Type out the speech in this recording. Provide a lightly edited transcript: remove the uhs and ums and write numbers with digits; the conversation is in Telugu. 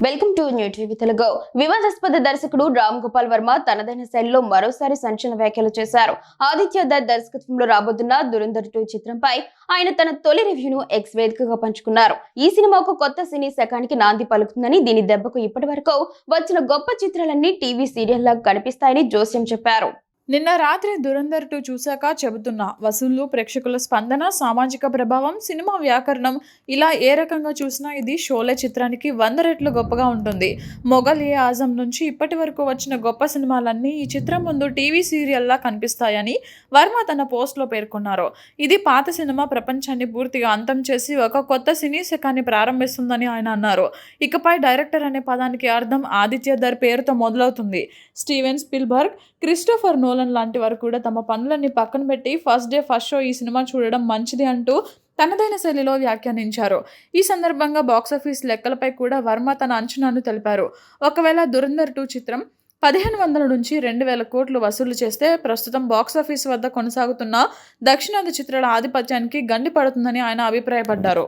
Welcome to new TV Telugu. వివాదాస్పద దర్శకుడు రామ్ గోపాల్ వర్మ తనదైన శైలిలో మరోసారి సంచలన వ్యాఖ్యలు చేశారు. ఆదిత్య దత్ దర్శకత్వంలో రాబోతున్న దురంధర్ 2 చిత్రంపై ఆయన తన తొలి రివ్యూను ఎక్స్ వేదికగా పంచుకున్నారు. ఈ సినిమాకు కొత్త సినీ శకానికి నాంది పలుకుతుందని, దీని దెబ్బకు ఇప్పటి వరకు వచ్చిన గొప్ప చిత్రాలన్నీ టీవీ సీరియల్లా కనిపిస్తాయని జోస్యం చెప్పారు. నిన్న రాత్రి దురంధర్ 2 చూశాక చెబుతున్నా, వసూళ్లు, ప్రేక్షకుల స్పందన, సామాజిక ప్రభావం, సినిమా వ్యాకరణం ఇలా ఏ రకంగా చూసినా ఇది షోలే చిత్రానికి 100 రెట్లు గొప్పగా ఉంటుంది. మొఘల్-ఏ-ఆజం నుంచి ఇప్పటి వరకు వచ్చిన గొప్ప సినిమాలన్నీ ఈ చిత్రం ముందు టీవీ సీరియల్లా కనిపిస్తాయని వర్మ తన పోస్ట్లో పేర్కొన్నారు. ఇది పాత సినిమా ప్రపంచాన్ని పూర్తిగా అంతం చేసి ఒక కొత్త సినీ శకాన్ని ప్రారంభిస్తుందని ఆయన అన్నారు. ఇకపై డైరెక్టర్ అనే పదానికి అర్థం ఆదిత్య దత్ పేరుతో మొదలవుతుంది. స్టీవెన్ స్పీల్బర్గ్, క్రిస్టోఫర్ నోలన్ లాంటి వారు కూడా తమ పనులన్నీ పక్కన పెట్టి ఫస్ట్ డే ఫస్ట్ షో ఈ సినిమా చూడడం మంచిది అంటూ తనదైన శైలిలో వ్యాఖ్యానించారు. ఈ సందర్భంగా బాక్సాఫీస్ లెక్కలపై కూడా వర్మ తన అంచనాను తెలిపారు. ఒకవేళ దురంధర్ 2 చిత్రం 1500 నుంచి 2000 కోట్లు వసూలు చేస్తే ప్రస్తుతం బాక్సాఫీస్ వద్ద కొనసాగుతున్న దక్షిణాది చిత్రాల ఆధిపత్యానికి గండి పడుతుందని ఆయన అభిప్రాయపడ్డారు.